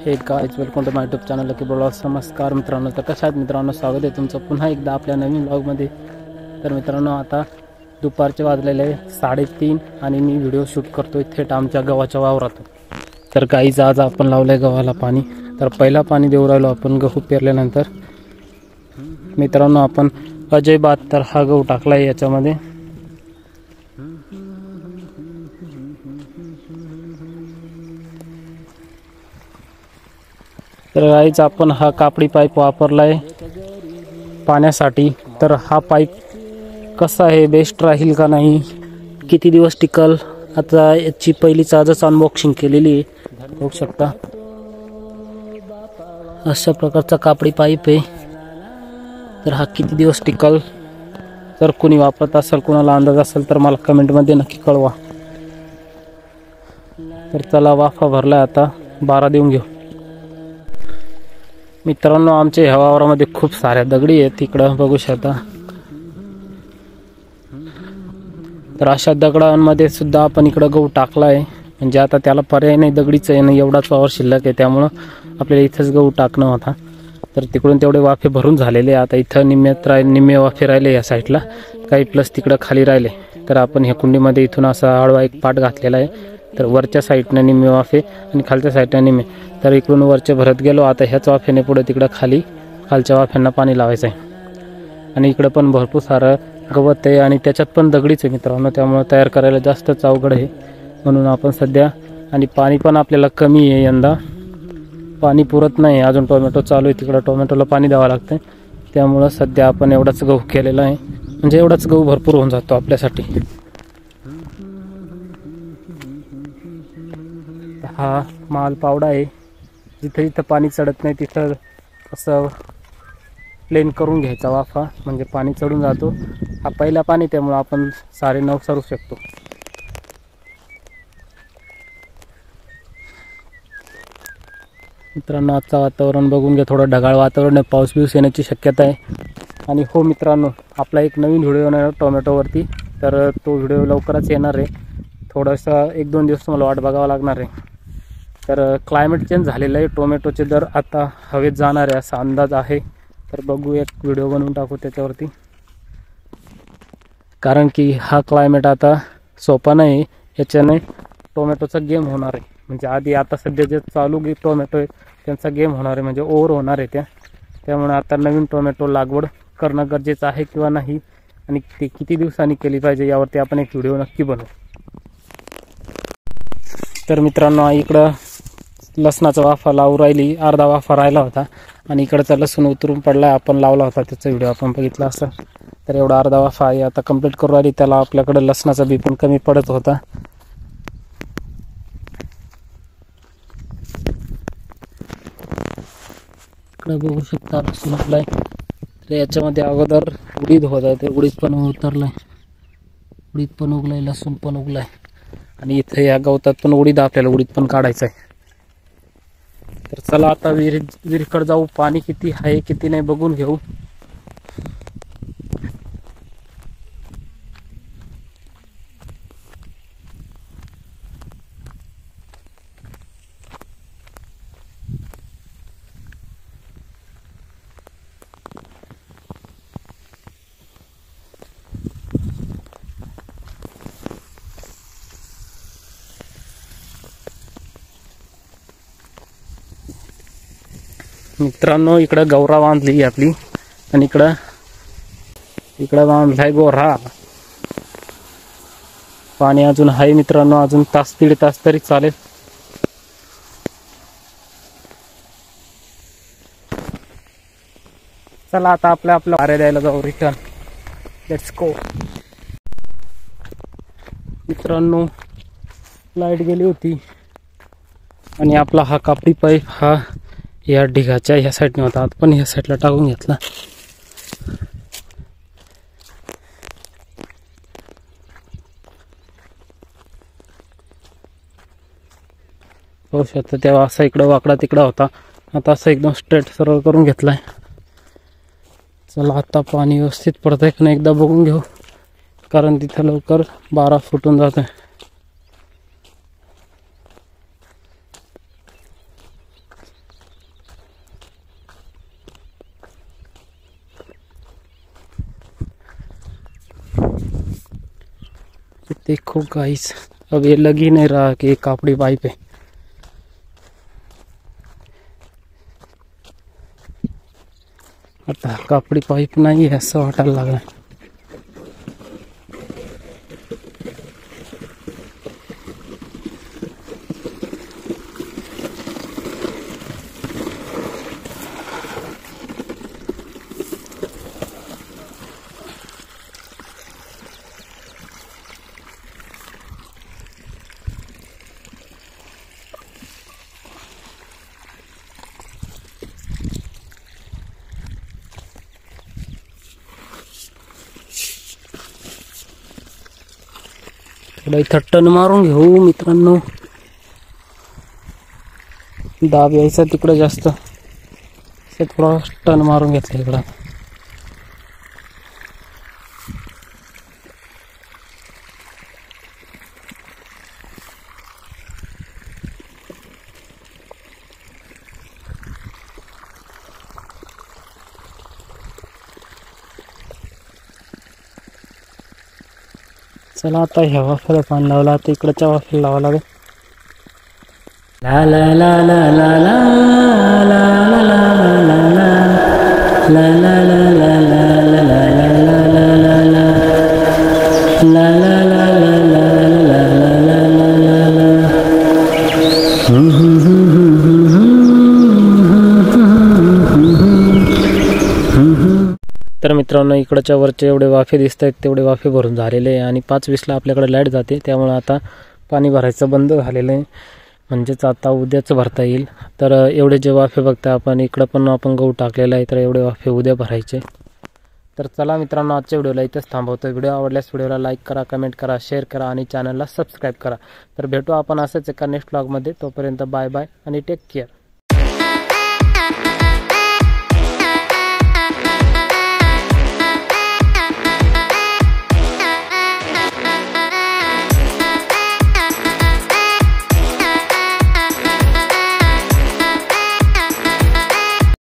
हे guys, welcome to my YouTube channel की blog. नमस्कार मित्रांनो, तर कशा आहात मित्रांनो? स्वागत आहे तुमचं पुन्हा एकदा आपल्या नवीन ब्लॉगमध्ये. तर मित्रांनो, आता दुपारचे वाजलेले 3:30 आणि मी व्हिडिओ शूट करतोय थेट आमच्या गव्हाच्या वावरात. तर गाईज, आज आपण लावलंय गव्हाला पाणी. तर पहिला पाणी देऊ राहिलो आपण गहू पेरल्यानंतर. मित्रांनो, आपण अजय बात तर हा गहू टाकलाय याच्यामध्ये. तर गाईज, आपण हा कापडी पाईप वापरलाय पाण्यासाठी. तर हा पाईप कसा आहे, बेस्ट राहील का नाही, किती दिवस टिकल, आता याची पहिलीच आजच अनबॉक्सिंग केलेली आहे. बघू शकता अशा प्रकारचा कापडी पाईप आहे. तर हा किती दिवस टिकल, जर कोणी वापरत असेल, कोणाला अंदाज असेल तर मला कमेंटमध्ये नक्की कळवा. तर चला, वाफा भरला, आता 12 देऊन घेऊ. मित्रांनो, आमच्या ह्या वावरामध्ये खूप साऱ्या दगडी आहेत, तिकडं बघू शकता. तर अशा दगडांमध्ये सुद्धा आपण इकडं गहू टाकला आहे. म्हणजे आता त्याला पर्याय नाही, दगडीचं आहे ना, एवढाच वावर शिल्लक आहे, त्यामुळं आपल्याला इथंच गहू टाकणं होता. तर तिकडून तेवढे वाफे भरून झालेले. आता इथं निम्मे वाफे राहिले या साईडला, काही प्लस तिकडं खाली राहिले. तर आपण ह्या कुंडीमध्ये इथून असा हळवा एक पाट घातलेला आहे. तर वरच्या साईडनं निम्मे वाफे आणि खालच्या साईडनं निम्मे. तर इकडून वरचे भरत गेलो. आता ह्याच वाफेने पुढे तिकडं खालच्या वाफ्यांना पाणी लावायचं आहे. आणि इकडं पण भरपूर सारं गवत आहे आणि त्याच्यात पण दगडीच आहे मित्रांनो, त्यामुळे तयार करायला जास्तच अवघड आहे. म्हणून आपण सध्या, आणि पाणी पण आपल्याला कमी आहे यंदा, पाणी पुरत नाही. अजून टोमॅटो चालू आहे, तिकडं टोमॅटोला पाणी द्यावं लागतं. त्यामुळं सध्या आपण एवढाच गहू केलेला आहे. म्हणजे एवढाच गहू भरपूर होऊन जातो आपल्यासाठी. हा माल पावडा आहे. जिथं जिथं पाणी चढत नाही तिथं असं प्लेन करून घ्यायचा वाफा, म्हणजे पाणी चढून जातो. हा पहिला पाणी, त्यामुळं आपण सारे नवसारू शकतो. मित्रांनो, आजचं वातावरण बघून घ्या, थोडं ढगाळ वातावरण आहे, पाऊस बिऊस येण्याची शक्यता आहे. आणि हो मित्रांनो, आपला एक नवीन व्हिडिओ येणार आहे टोमॅटोवरती. तर तो व्हिडिओ लवकरच येणार आहे. थोडंसं 1-2 दिवस तुम्हाला वाट बघावं लागणार आहे. तर क्लायमेट चेंज झालेलं आहे, टोमॅटोचे दर आता हवेत जाणार आहे असा अंदाज आहे. तर बघू, एक व्हिडिओ बनवून टाकू त्याच्यावरती. कारण की हा क्लायमेट आता सोपा नाही, याच्याने टोमॅटोचा गेम होणार आहे. म्हणजे आधी, आता सध्या जे चालू टोमॅटो आहे त्यांचा गेम होणार आहे, म्हणजे ओव्हर होणार आहे त्यामुळे आता नवीन टोमॅटो लागवड करणं गरजेचं आहे किंवा नाही, आणि ते किती दिवसांनी केली पाहिजे यावरती आपण एक व्हिडिओ नक्की बनवू. तर मित्रांनो, इकडं लसणाचा वाफा लावू राहिली, अर्धा वाफा राहिला होता, आणि इकडचा लसूण उतरून पडला, आपण लावला होता, त्याचा व्हिडिओ आपण बघितला असं. तर एवढा अर्धा वाफा आहे, आता कंप्लीट करू राहिली. त्याला आपल्याकडे लसणाचा बी पण कमी पडत होता. इकडे बघू शकता लसूण आपलाय. तर याच्यामध्ये अगोदर उडीद होता, ते उडीद पण उतरलाय, उडीद पण उगलाय, लसूण पण उगलाय. आणि इथे या गवतात पण उडीद, आपल्याला उडीद पण काढायचं आहे. तर चला, आता विहिरीकडे जाऊ, पाणी किती आहे किती नाही बघून घेऊ. मित्रांनो, इकडं गौरा बांधली आपली, आणि इकडं बांधलाय गोरा. पाणी अजून आहे मित्रांनो, अजून 1-1.5 तास तरी चालेल. चला, आता आपल्या आरे द्यायला जाऊ, रिटर्न. Let's go. मित्रांनो, लाईट गेली होती, आणि आपला हा कापडी पाईप हा या ढिगाच्या ह्या साईडने होता, आता पण ह्या साईडला टाकून घेतला. पाहू शकता, तेव्हा असा इकडं वाकडा तिकडा होता, आता असं एकदम स्ट्रेट सरळ करून घेतलाय. चला, आता पाणी व्यवस्थित पडतंय का नाही एकदा बघून घेऊ, कारण तिथं लवकर 12 फुटून जात आहे. देखो गाइस, अब ये लग ही नहीं रहा कि कापड़ी पाइप है। आता कापड़ी पाइप नहीं है ऐसा वाटायला लागला। थोडा इथं टन मारून घेऊ मित्रांनो, दाब यायचा तिकडं जास्त, थोडा टन मारून घेतलं इकडं। चला आता ह्या वाफ्याला पाणी लावला, आता इकडच्या वाफ्याला लावा लागेल। ला ला ला ला ला ला ला ला ला ला ला ला ला ला तर मित्रांनो, इकडच्या वरचे एवढे वाफे दिसत आहेत तेवढे वाफे भरून झालेले आहे आणि 5:20ला आपल्याकडे लाईट जाते, त्यामुळे आता पाणी भरायचं बंद झालेलं आहे, म्हणजेच आता उद्याच भरता येईल। तर एवढे जे वाफे बघता आपण, इकडं पण आपण गहू टाकलेला आहे, तर एवढे वाफे उद्या भरायचे। तर चला मित्रांनो, आजच्या व्हिडिओला इथेच थांबवतो। व्हिडिओ आवडल्यास व्हिडिओला लाईक करा, कमेंट करा, शेअर करा आणि चॅनलला सबस्क्राईब करा। तर भेटू आपण असंच एका नेक्स्ट व्लॉगमध्ये, तोपर्यंत बाय बाय आणि टेक केअर।